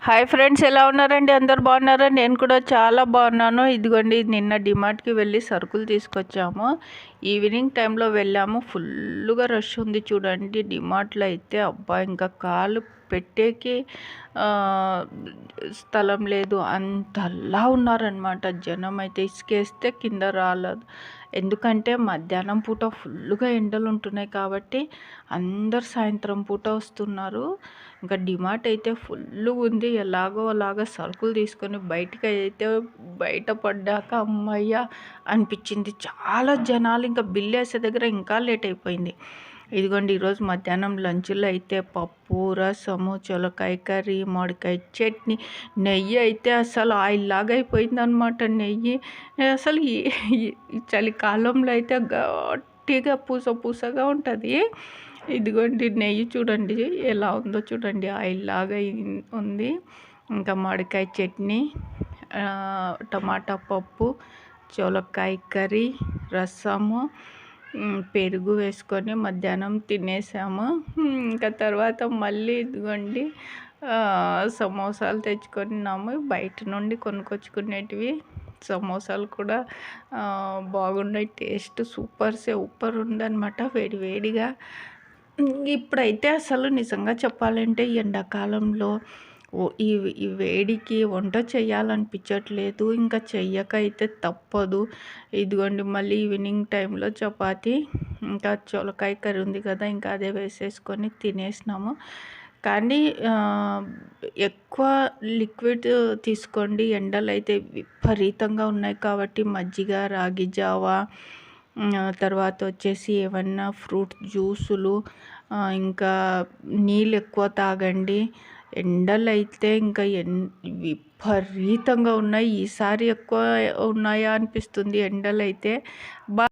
Hi friends, ఎలా ఉన్నారండి? అందరు బాగున్నారా? నేను కూడా చాలా బాగున్నాను. ఇదిగోండి, నిన్న డిమార్ట్కి వెళ్ళి సరుకులు తీసుకొచ్చాము. ఈవినింగ్ టైంలో వెళ్ళాము. ఫుల్గా రష్ ఉంది చూడండి డిమార్ట్లో అయితే. అబ్బా, ఇంకా కాలు పెట్టేకి స్థలం లేదు, అంతలా ఉన్నారనమాట జనం అయితే. ఇసుకేస్తే కింద రాలేదు. ఎందుకంటే మధ్యాహ్నం పూట ఫుల్గా ఎండలు ఉంటున్నాయి కాబట్టి అందరు సాయంత్రం పూట వస్తున్నారు. ఇంకా డిమార్ట్ అయితే ఫుల్ ఉంది. ఎలాగో అలాగా సరుకులు తీసుకొని బయటకు అయితే బయటపడ్డాక అమ్మయ్య అనిపించింది. చాలా జనాలు, ఇంకా బిల్ వేసే దగ్గర ఇంకా లేట్ అయిపోయింది. ఇదిగోండి, ఈరోజు మధ్యాహ్నం లంచ్లో అయితే పప్పు, రసము, చొలకాయ కర్రీ, మామిడికాయ చట్నీ, నెయ్యి అయితే అసలు ఆయిల్ లాగా అయిపోయింది అనమాట. నెయ్యి అసలు ఈ చలికాలంలో అయితే గట్టిగా పూసగా ఉంటుంది. ఇదిగోండి, నెయ్యి చూడండి ఎలా ఉందో చూడండి, ఆయిల్ లాగా ఉంది. ఇంకా మామిడికాయ చట్నీ, టమాటా పప్పు, చొలకాయ కర్రీ, రసము, పెరుగు వేసుకొని మధ్యాహ్నం తినేసాము. ఇంకా తర్వాత మళ్ళీ ఇదిగోండి సమోసాలు తెచ్చుకున్నాము. బయట నుండి కొనుక్కొచ్చుకునేటివి సమోసాలు కూడా బాగున్నాయి. టేస్ట్ సూపర్ ఉందన్నమాట, వేడివేడిగా. ఇప్పుడైతే అసలు నిజంగా చెప్పాలంటే ఎండాకాలంలో ఈ వేడికి వంట చేయాలనిపించట్లేదు. ఇంకా చెయ్యక అయితే తప్పదు. ఇదిగోండి, మళ్ళీ ఈవినింగ్ టైంలో చపాతి ఇంకా చొలకాయ కర్రీ ఉంది కదా, ఇంకా అదే వేసేసుకొని తినేసినాము. కానీ ఎక్కువ లిక్విడ్ తీసుకోండి. ఎండలు అయితే విపరీతంగా ఉన్నాయి కాబట్టి మజ్జిగ, రాగి జావా, తర్వాత వచ్చేసి ఏమన్నా ఫ్రూట్ జ్యూసులు, ఇంకా నీళ్ళు ఎక్కువ తాగండి. ఎండలు అయితే ఇంకా విపరీతంగా ఉన్నాయి. ఈసారి ఎక్కువ ఉన్నాయా అనిపిస్తుంది ఎండలు అయితే.